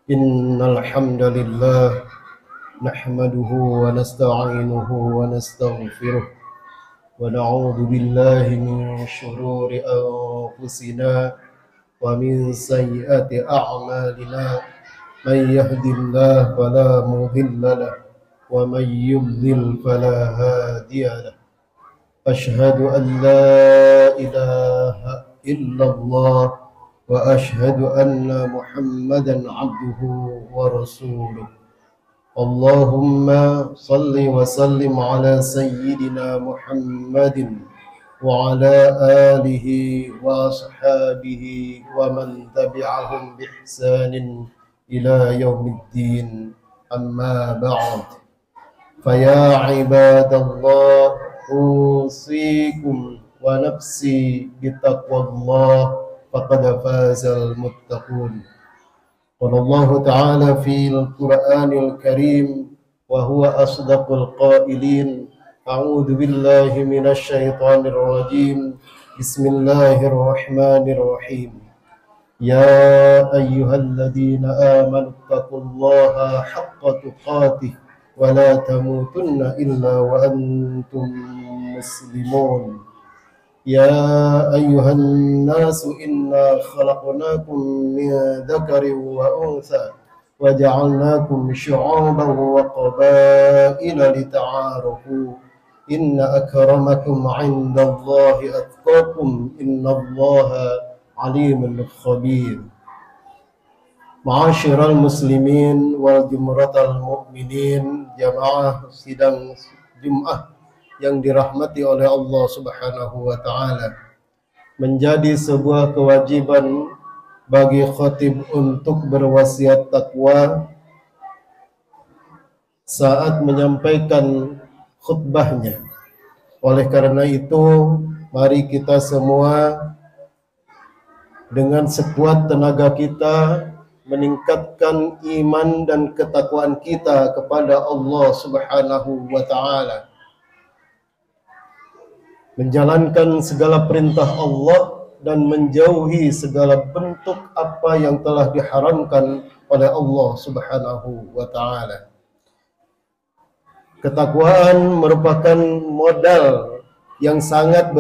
إن الحمد لله نحمده ونستعينه ونستغفره ونعوذ بالله من شرور أنفسنا ومن سيئات أعمالنا من يهد الله فلا مضل له ومن يضلل فلا هادي له أشهد أن لا إله إلا الله وأشهد أن محمدا عبده ورسوله اللهم صل وسلم على سيدنا محمد وعلى آله وأصحابه ومن تبعهم بإحسان إلى يوم الدين أما بعد فيا عباد الله أوصيكم ونفسي بتقوى الله فقد فاز المتقون. قال الله تعالى في القرآن الكريم وهو أصدق القائلين أعوذ بالله من الشيطان الرجيم بسم الله الرحمن الرحيم يا أيها الذين آمنوا اتقوا الله حق تقاته ولا تموتن إلا وأنتم مسلمون يا أيها الناس إنا خلقناكم من ذكر وأنثى وجعلناكم شعوبا وقبائل لتعارفوا إن أكرمكم عند الله أتقاكم إن الله عليم خبير. Ma'asyiral muslimin wal jumratal mu'minin, jamaah sidang Jumat yang dirahmati oleh Allah Subhanahu wa taala. Menjadi sebuah kewajiban bagi khatib untuk berwasiat takwa saat menyampaikan khutbahnya. Oleh karena itu, mari kita semua dengan sekuat tenaga kita meningkatkan iman dan ketakwaan kita kepada Allah Subhanahu wa taala. Menjalankan segala perintah Allah dan menjauhi segala bentuk apa yang telah diharamkan oleh Allah Subhanahu wa taala. Ketakwaan merupakan modal yang sangat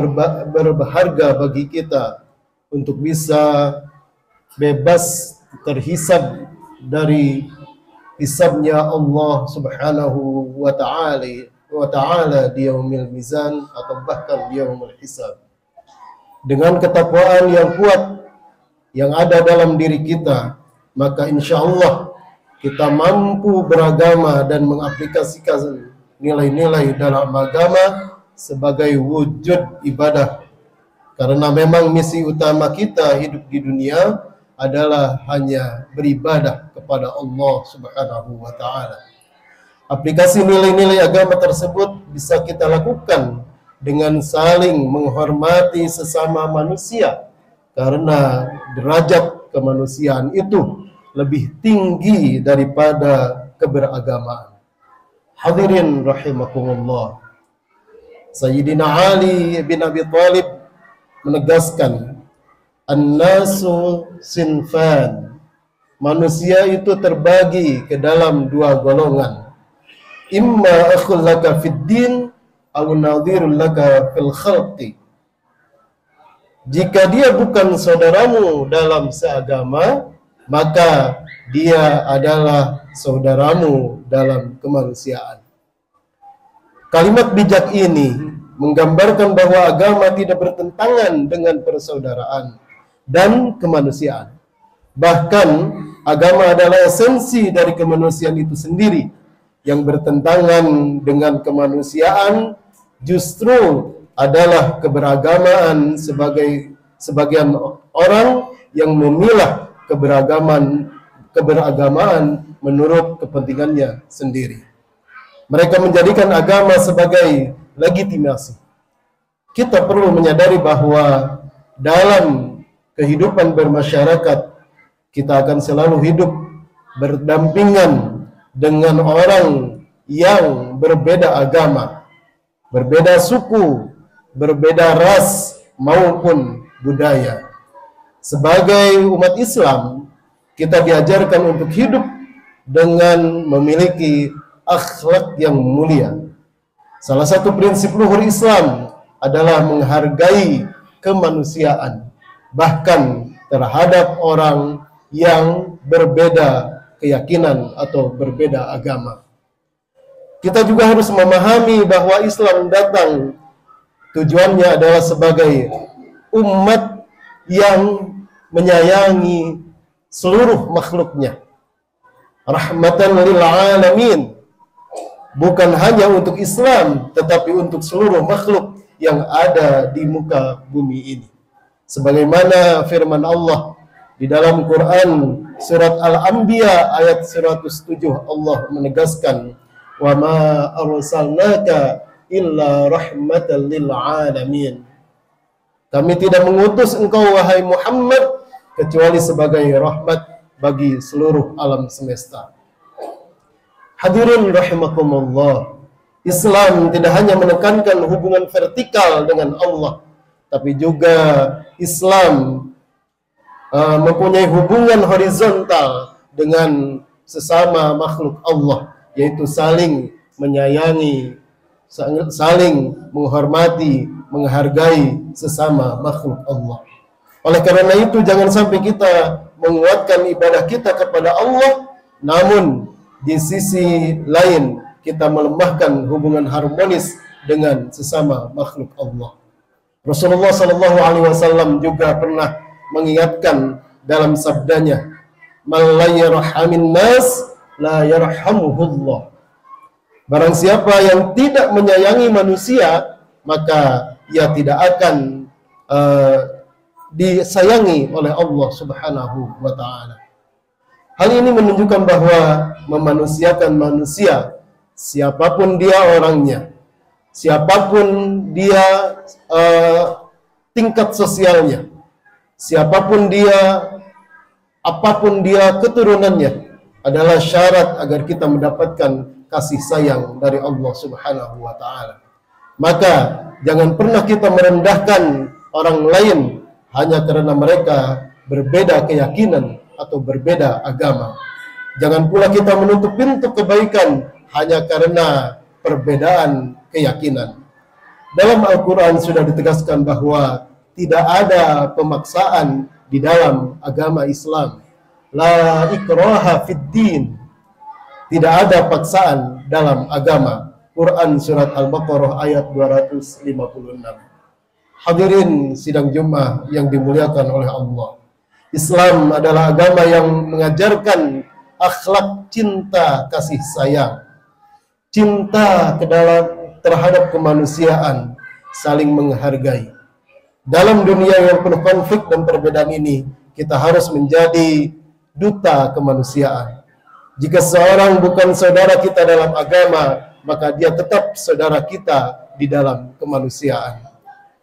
berharga bagi kita untuk bisa bebas terhisab dari hisabnya Allah Subhanahu wa ta'ala di yaumil mizan atau bahkan di yaumil hisab. Dengan ketakwaan yang kuat yang ada dalam diri kita, maka insya Allah kita mampu beragama dan mengaplikasikan nilai-nilai dalam agama sebagai wujud ibadah. Karena memang misi utama kita hidup di dunia adalah hanya beribadah kepada Allah Subhanahu wa taala. Aplikasi nilai-nilai agama tersebut bisa kita lakukan dengan saling menghormati sesama manusia, karena derajat kemanusiaan itu lebih tinggi daripada keberagamaan. Hadirin rahimakumullah. Sayyidina Ali bin Abi Thalib menegaskan, An-nasu sinfan. Manusia itu terbagi ke dalam dua golongan. Imma akhul laka fid din aw nadhirul laka fil khalqi. Jika dia bukan saudaramu dalam seagama, maka dia adalah saudaramu dalam kemanusiaan. Kalimat bijak ini menggambarkan bahwa agama tidak bertentangan dengan persaudaraan dan kemanusiaan. Bahkan agama adalah esensi dari kemanusiaan itu sendiri. Yang bertentangan dengan kemanusiaan justru adalah keberagamaan sebagian orang yang memilah keberagamaan menurut kepentingannya sendiri. Mereka menjadikan agama sebagai legitimasi. Kita perlu menyadari bahwa dalam kehidupan bermasyarakat kita akan selalu hidup berdampingan dengan orang yang berbeda agama, berbeda suku, berbeda ras maupun budaya. Sebagai umat Islam, Kita diajarkan untuk hidup dengan memiliki akhlak yang mulia. Salah satu prinsip luhur Islam adalah menghargai kemanusiaan, bahkan terhadap orang yang berbeda keyakinan atau berbeda agama. Kita juga harus memahami bahwa Islam datang tujuannya adalah sebagai umat yang menyayangi seluruh makhluknya, rahmatan lil alamin, bukan hanya untuk Islam tetapi untuk seluruh makhluk yang ada di muka bumi ini. Sebagaimana firman Allah di dalam Quran surat Al-Anbiya ayat 107, Allah menegaskan, "Wa ma arsalnaka illa rahmatan lil alamin." Kami tidak mengutus engkau wahai Muhammad kecuali sebagai rahmat bagi seluruh alam semesta. Hadirin rahimakumullah, Islam tidak hanya menekankan hubungan vertikal dengan Allah, tapi juga Islam mempunyai hubungan horizontal dengan sesama makhluk Allah, yaitu saling menyayangi, saling menghormati, menghargai sesama makhluk Allah. Oleh karena itu, jangan sampai kita menguatkan ibadah kita kepada Allah, namun di sisi lain kita melemahkan hubungan harmonis dengan sesama makhluk Allah. Rasulullah Shallallahu Alaihi Wasallam juga pernah mengingatkan dalam sabdanya, "Man la yarhamin nas la yarhamuhullah." Barang siapa yang tidak menyayangi manusia, maka ia tidak akan disayangi oleh Allah Subhanahu wa Ta'ala. Hal ini menunjukkan bahwa memanusiakan manusia, siapapun dia orangnya, siapapun dia tingkat sosialnya, siapapun dia, apapun dia keturunannya, adalah syarat agar kita mendapatkan kasih sayang dari Allah Subhanahu wa Ta'ala. Maka jangan pernah kita merendahkan orang lain hanya karena mereka berbeda keyakinan atau berbeda agama. Jangan pula kita menutup pintu kebaikan hanya karena perbedaan keyakinan. Dalam Al-Quran sudah ditegaskan bahwa tidak ada pemaksaan di dalam agama Islam. La ikraha fid din. Tidak ada paksaan dalam agama. Quran surat Al-Baqarah ayat 256. Hadirin sidang Jumat yang dimuliakan oleh Allah. Islam adalah agama yang mengajarkan akhlak cinta kasih sayang, cinta terhadap kemanusiaan, saling menghargai. Dalam dunia yang penuh konflik dan perbedaan ini, kita harus menjadi duta kemanusiaan. Jika seorang bukan saudara kita dalam agama, maka dia tetap saudara kita di dalam kemanusiaan.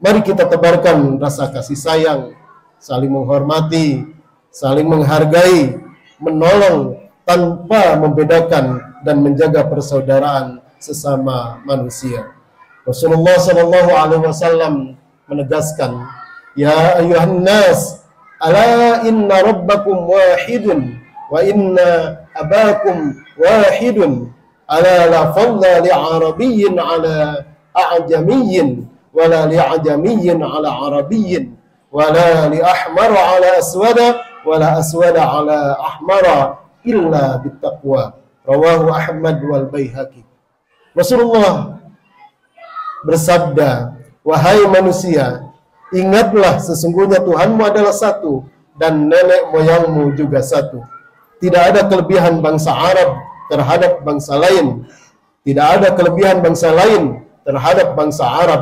Mari kita tebarkan rasa kasih sayang, saling menghormati, saling menghargai, menolong tanpa membedakan dan menjaga persaudaraan sesama manusia. Rasulullah Shallallahu Alaihi Wasallam menegaskan, "Ya ayuhan nas, ala inna rabbakum wahidun wa inna abakum wahidun, ala la fadla li arabiyyin ala a'jamiyyin wala li a'jamiyyin ala arabiyyin wala li ahmar ala aswada wala aswada ala ahmara illa bittaqwa." Rawahu Ahmad wal Baihaqi. Rasulullah bersabda, "Wahai manusia, ingatlah sesungguhnya Tuhanmu adalah satu dan nenek moyangmu juga satu. Tidak ada kelebihan bangsa Arab terhadap bangsa lain. Tidak ada kelebihan bangsa lain terhadap bangsa Arab.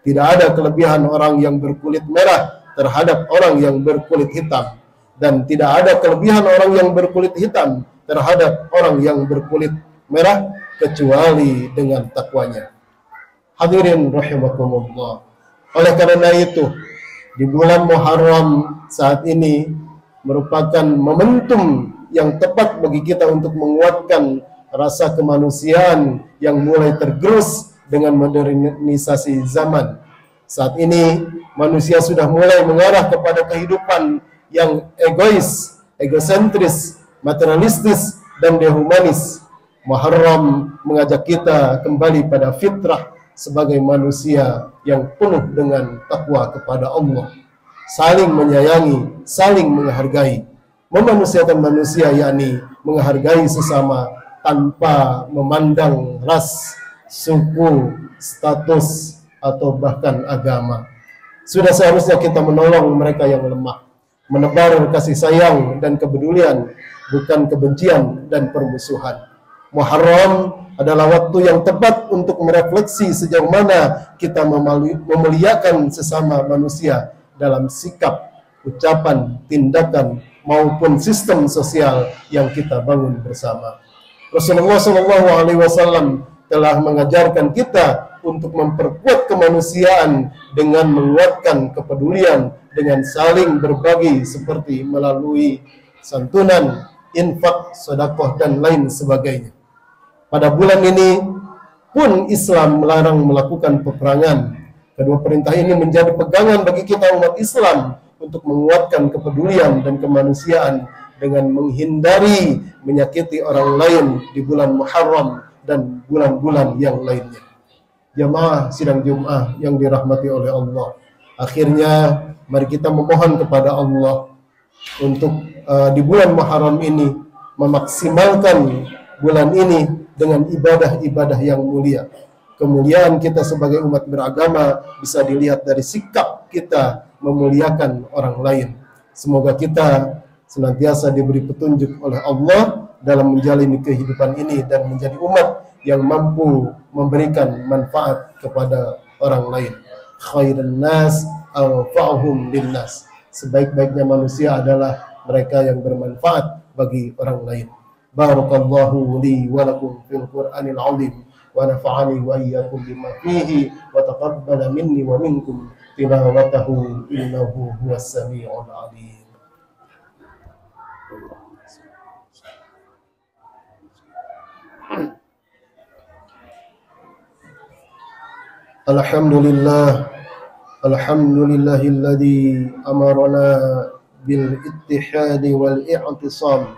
Tidak ada kelebihan orang yang berkulit merah terhadap orang yang berkulit hitam. Dan tidak ada kelebihan orang yang berkulit hitam terhadap orang yang berkulit merah kecuali dengan takwanya." Hadirin rahimakumullah. Oleh karena itu, di bulan Muharram saat ini merupakan momentum yang tepat bagi kita untuk menguatkan rasa kemanusiaan yang mulai tergerus dengan modernisasi zaman. Saat ini manusia sudah mulai mengarah kepada kehidupan yang egois, egosentris, materialistis, dan dehumanis. Muharram mengajak kita kembali pada fitrah sebagai manusia yang penuh dengan takwa kepada Allah, saling menyayangi, saling menghargai, memanusiakan manusia, yakni menghargai sesama tanpa memandang ras, suku, status, atau bahkan agama. Sudah seharusnya kita menolong mereka yang lemah, menebar kasih sayang dan kepedulian, bukan kebencian dan permusuhan. Muharram adalah waktu yang tepat untuk merefleksi sejauh mana kita memuliakan sesama manusia dalam sikap, ucapan, tindakan, maupun sistem sosial yang kita bangun bersama. Rasulullah SAW telah mengajarkan kita untuk memperkuat kemanusiaan dengan menguatkan kepedulian, dengan saling berbagi seperti melalui santunan, infak, sedekah, dan lain sebagainya. Pada bulan ini pun Islam melarang melakukan peperangan. Kedua perintah ini menjadi pegangan bagi kita umat Islam untuk menguatkan kepedulian dan kemanusiaan dengan menghindari menyakiti orang lain di bulan Muharram dan bulan-bulan yang lainnya. Jamaah sidang Jumat yang dirahmati oleh Allah, akhirnya mari kita memohon kepada Allah untuk di bulan Muharram ini memaksimalkan bulan ini dengan ibadah-ibadah yang mulia. Kemuliaan kita sebagai umat beragama bisa dilihat dari sikap kita memuliakan orang lain. Semoga kita senantiasa diberi petunjuk oleh Allah dalam menjalani kehidupan ini dan menjadi umat yang mampu memberikan manfaat kepada orang lain. Khairun nas anfa'uhum linnas. Sebaik-baiknya manusia adalah mereka yang bermanfaat bagi orang lain. Barakallahu li wa lakum fil Qur'anil 'azim wa nafa'ani wa iyyakum bima fihi wa taqabbala minni wa minkum tilawatahu innahu huwas sami'ul 'alim. Alhamdulillah, alhamdulillahilladzi amarna bil ittihadi wal i'tisam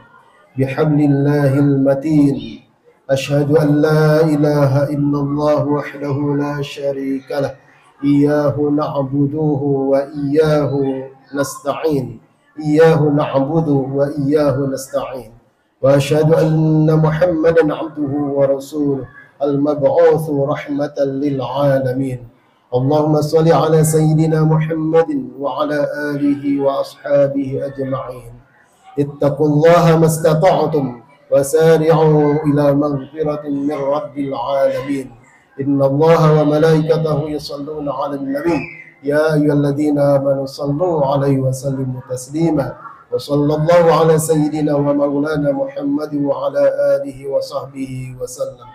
bihablillahil matin. Asyhadu an la ilaha illallah wahdahu la syarika lah, iyyahu na'buduhu wa iyyahu nasta'in, iyyahu na'budu wa iyyahu nasta'in, wa asyhadu anna Muhammadan 'abduhu wa rasuluh al-mab'uts rahmatan lil 'alamin. Allahumma shalli ala sayyidina Muhammadin wa ala alihi wa ashabihi ajma'in. Ittaqullaha mastata'tum wasari'u ila maghfiratin min rabbil 'alamin. Innallaha wa malaikatahu yusalluna 'alan nabiy ya ayyuhalladzina amanu sallu 'alaihi wa sallimu taslima. Wa sallallahu ala sayyidina wa maulana Muhammadin wa ala alihi wa sahbihi wa sallam.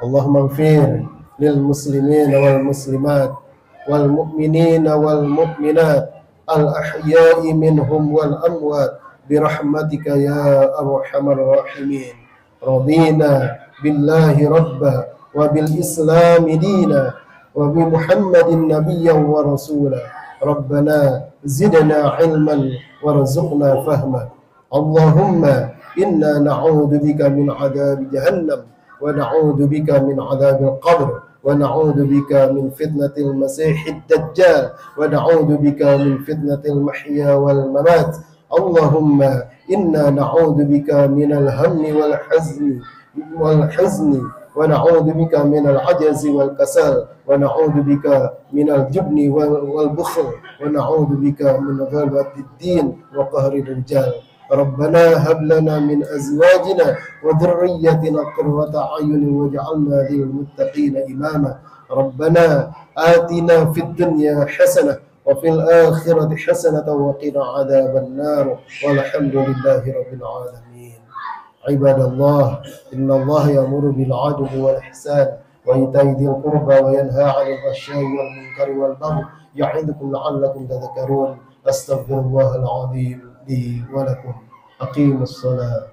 Allahumma ighfir lil muslimin wal muslimat wal mu'minin wal mu'minat al ahya'i minhum wal amwat birahmatika ya arhamar rahimin. Radina billahi rabba wa bil islam dina wa bi Muhammadin nabiyyan wa rasula. Rabbana zidna ilman warzuqna fahma. Allahumma inna na'udzu bika min adzabi jahannam wa na'udzu bika min adzabil qabr wa na'udzu bika min fitnatil masiihid dajjal wa na'udzu bika min fitnatil mahya wal mamat. Allahumma inna na'udzu bika minal hammi wal huzni wa na'udzu bika minal ajzi wal kasal wa na'udzu bika minal jubni wal bukhl wa na'udzu bika min ghalbatid din wa qahrir rijal. Rabbana hab lana min azwajina wa dhurriyyatina qurrata a'yunin waj'alna lil muttaqina imama. Rabbana atina fid dunya hasanah wa fil akhirati hasanatan wa qina adzaban nar. Walhamdulillahi rabbil alamin. Ibadallah, innallaha ya'muru bil 'adli wal ihsan wa ita'i dzil qurba wa yanha 'anil fahsya'i wal munkari wal baghi ya'idukum la'allakum tadhakkarun. Astaghfirullahal 'azim li wa lakum. Aqimus shalah.